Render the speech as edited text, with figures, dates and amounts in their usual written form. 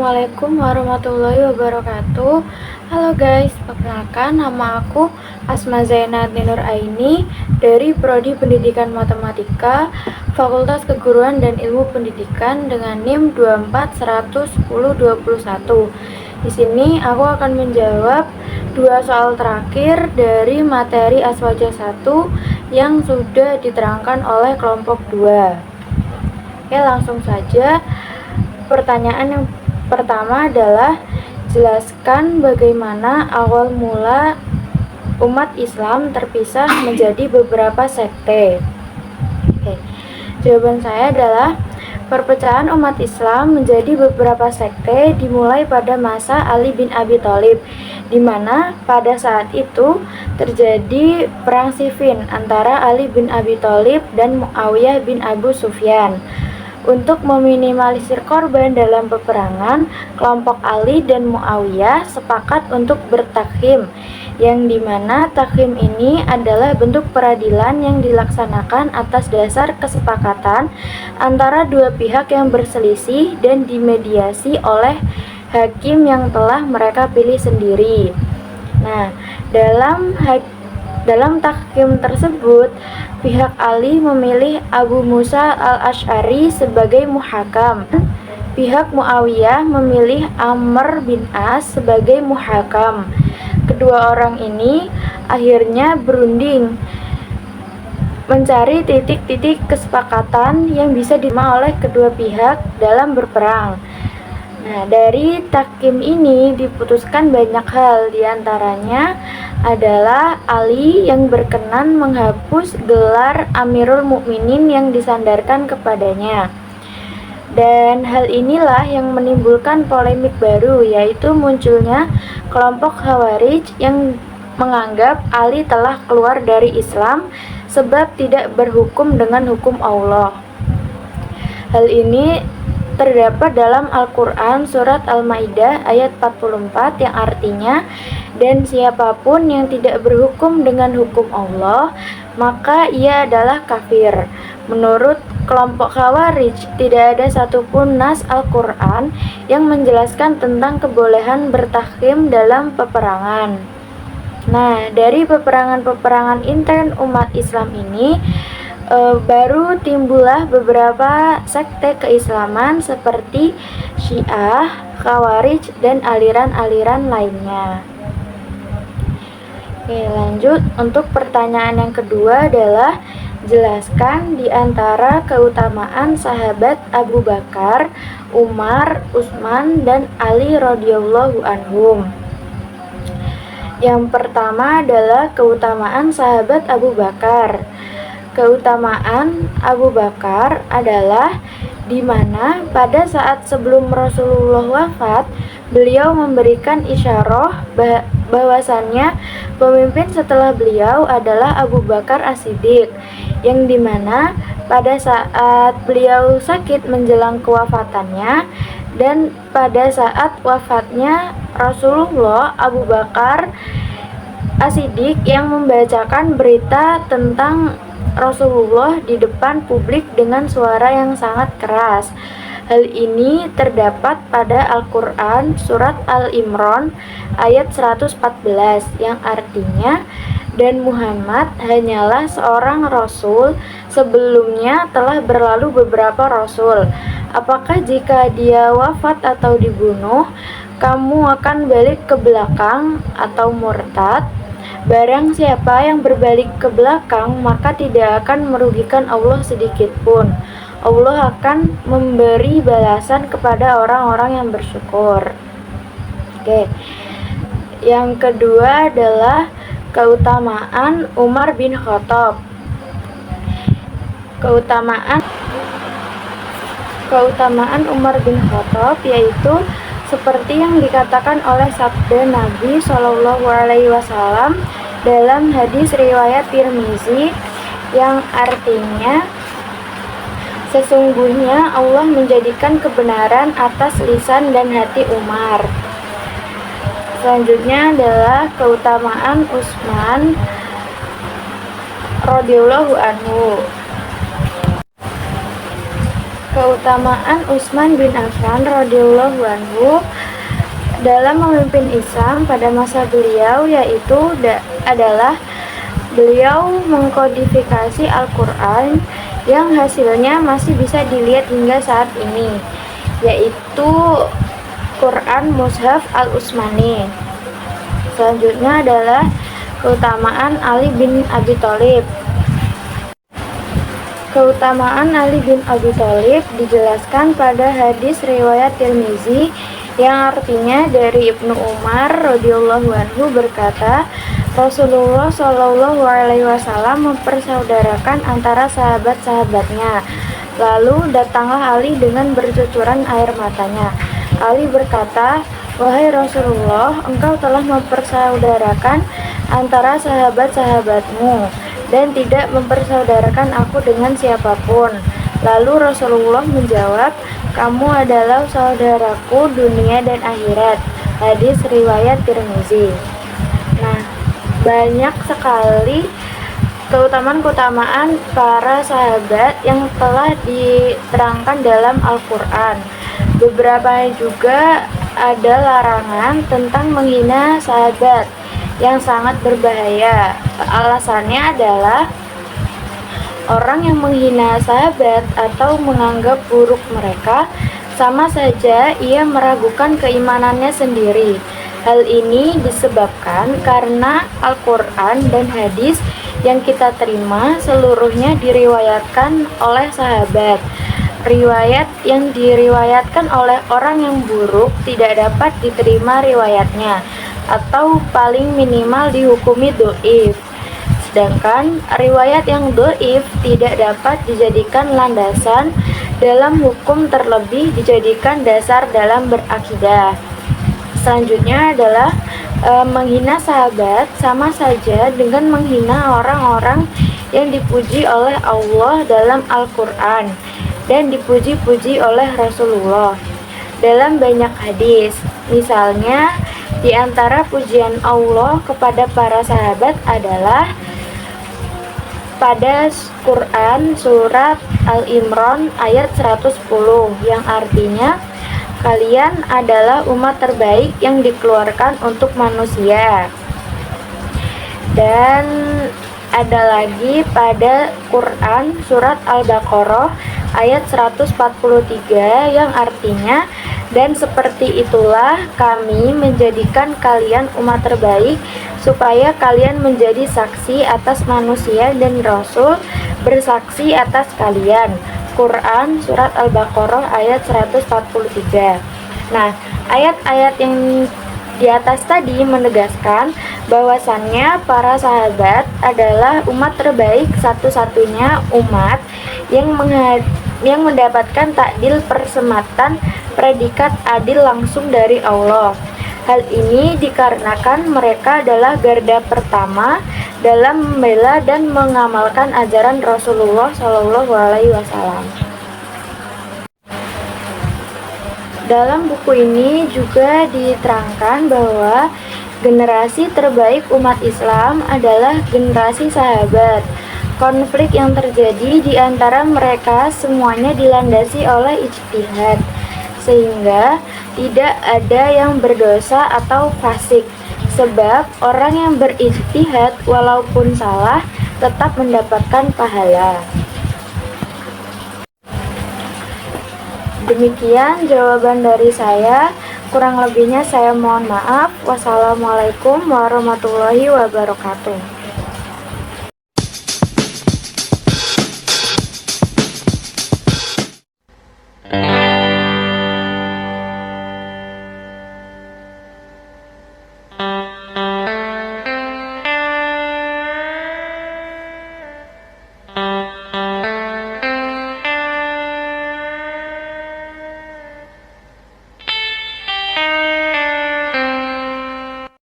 Assalamualaikum warahmatullahi wabarakatuh. Halo guys, perkenalkan nama aku Asma Zainat Ninur Aini dari Prodi Pendidikan Matematika Fakultas Keguruan dan Ilmu Pendidikan dengan NIM 2411021. Di sini aku akan menjawab dua soal terakhir dari materi Aswaja 1 yang sudah diterangkan oleh kelompok 2. Oke, langsung saja. Pertanyaan yang pertama adalah jelaskan bagaimana awal mula umat Islam terpisah menjadi beberapa sekte. Oke. Jawaban saya adalah perpecahan umat Islam menjadi beberapa sekte dimulai pada masa Ali bin Abi Thalib, di mana pada saat itu terjadi perang Siffin antara Ali bin Abi Thalib dan Muawiyah bin Abu Sufyan. Untuk meminimalisir korban dalam peperangan, kelompok Ali dan Muawiyah sepakat untuk bertakhim, yang dimana takhim ini adalah bentuk peradilan yang dilaksanakan atas dasar kesepakatan antara dua pihak yang berselisih dan dimediasi oleh hakim yang telah mereka pilih sendiri. Nah, dalam takhim tersebut, pihak Ali memilih Abu Musa al-Asy'ari sebagai muhakam. Pihak Muawiyah memilih Amr bin As sebagai muhakam. Kedua orang ini akhirnya berunding mencari titik-titik kesepakatan yang bisa diterima oleh kedua pihak dalam berperang. Nah, dari takhim ini diputuskan banyak hal, diantaranya adalah Ali yang berkenan menghapus gelar Amirul Mukminin yang disandarkan kepadanya. Dan hal inilah yang menimbulkan polemik baru, yaitu munculnya kelompok Khawarij yang menganggap Ali telah keluar dari Islam sebab tidak berhukum dengan hukum Allah. Hal ini terdapat dalam Al-Quran surat Al-Maidah ayat 44 yang artinya, dan siapapun yang tidak berhukum dengan hukum Allah, maka ia adalah kafir. Menurut kelompok Khawarij, tidak ada satupun nas Al-Quran yang menjelaskan tentang kebolehan bertakhim dalam peperangan. Nah, dari peperangan-peperangan intern umat Islam ini, baru timbullah beberapa sekte keislaman seperti Syiah, Khawarij, dan aliran-aliran lainnya. Oke, lanjut. Untuk pertanyaan yang kedua adalah jelaskan di antara keutamaan sahabat Abu Bakar, Umar, Utsman, dan Ali radhiyallahu anhum. Yang pertama adalah keutamaan sahabat Abu Bakar. Keutamaan Abu Bakar adalah di mana pada saat sebelum Rasulullah wafat, beliau memberikan isyarah bahwasannya pemimpin setelah beliau adalah Abu Bakar As-Siddiq, yang dimana pada saat beliau sakit menjelang kewafatannya dan pada saat wafatnya Rasulullah, Abu Bakar As-Siddiq yang membacakan berita tentang Rasulullah di depan publik dengan suara yang sangat keras. Hal ini terdapat pada Al-Quran surat Al-Imran ayat 114 yang artinya, dan Muhammad hanyalah seorang rasul, sebelumnya telah berlalu beberapa rasul. Apakah jika dia wafat atau dibunuh, kamu akan balik ke belakang atau murtad? Barang siapa yang berbalik ke belakang, maka tidak akan merugikan Allah sedikit pun. Allah akan memberi balasan kepada orang-orang yang bersyukur. Oke. Yang kedua adalah keutamaan Umar bin Khattab. Keutamaan Umar bin Khattab yaitu seperti yang dikatakan oleh sabda Nabi Shallallahu Alaihi Wasallam dalam hadis riwayat Tirmizi yang artinya, sesungguhnya Allah menjadikan kebenaran atas lisan dan hati Umar. Selanjutnya adalah keutamaan Utsman radhiyallahu anhu. keutamaan Utsman bin Affan radhiyallahu anhu dalam memimpin Islam pada masa beliau, yaitu adalah beliau mengkodifikasi Al-Quran yang hasilnya masih bisa dilihat hingga saat ini, yaitu Quran Mushaf Al-Utsmani. Selanjutnya adalah keutamaan Ali bin Abi Thalib. Keutamaan Ali bin Abi Thalib dijelaskan pada hadis riwayat Tirmizi yang artinya dari Ibnu Umar radhiyallahu anhu berkata, Rasulullah Shallallahu alaihi wasallam mempersaudarakan antara sahabat-sahabatnya. Lalu datanglah Ali dengan bercucuran air matanya. Ali berkata, "Wahai Rasulullah, engkau telah mempersaudarakan antara sahabat-sahabatmu dan tidak mempersaudarakan aku dengan siapapun." Lalu Rasulullah menjawab, "Kamu adalah saudaraku dunia dan akhirat." Hadis riwayat Tirmizi. Nah, banyak sekali keutamaan-keutamaan para sahabat yang telah diterangkan dalam Al-Quran. Beberapa juga ada larangan tentang menghina sahabat yang sangat berbahaya. Alasannya adalah orang yang menghina sahabat atau menganggap buruk mereka sama saja ia meragukan keimanannya sendiri. Hal ini disebabkan karena Al-Quran dan hadis yang kita terima seluruhnya diriwayatkan oleh sahabat. Riwayat yang diriwayatkan oleh orang yang buruk tidak dapat diterima riwayatnya atau paling minimal dihukumi dhaif. Sedangkan riwayat yang dhaif tidak dapat dijadikan landasan dalam hukum, terlebih dijadikan dasar dalam berakidah. Selanjutnya adalah menghina sahabat sama saja dengan menghina orang-orang yang dipuji oleh Allah dalam Al-Quran dan dipuji-puji oleh Rasulullah dalam banyak hadis. Misalnya, di antara pujian Allah kepada para sahabat adalah pada Quran surat Al-Imran ayat 110 yang artinya, kalian adalah umat terbaik yang dikeluarkan untuk manusia. Dan ada lagi pada Quran surat Al-Baqarah ayat 143 yang artinya, dan seperti itulah kami menjadikan kalian umat terbaik supaya kalian menjadi saksi atas manusia dan Rasul bersaksi atas kalian. Quran surat Al-Baqarah ayat 143. Nah, ayat-ayat yang di atas tadi menegaskan bahwasannya para sahabat adalah umat terbaik, satu-satunya umat yang mendapatkan takdil persematan predikat adil langsung dari Allah. Hal ini dikarenakan mereka adalah garda pertama dalam membela dan mengamalkan ajaran Rasulullah Shallallahu alaihi wasallam. Dalam buku ini juga diterangkan bahwa generasi terbaik umat Islam adalah generasi sahabat. Konflik yang terjadi di antara mereka semuanya dilandasi oleh ijtihad, sehingga tidak ada yang berdosa atau fasik. Sebab orang yang berijtihad walaupun salah tetap mendapatkan pahala. Demikian jawaban dari saya. Kurang lebihnya saya mohon maaf. Wassalamualaikum warahmatullahi wabarakatuh.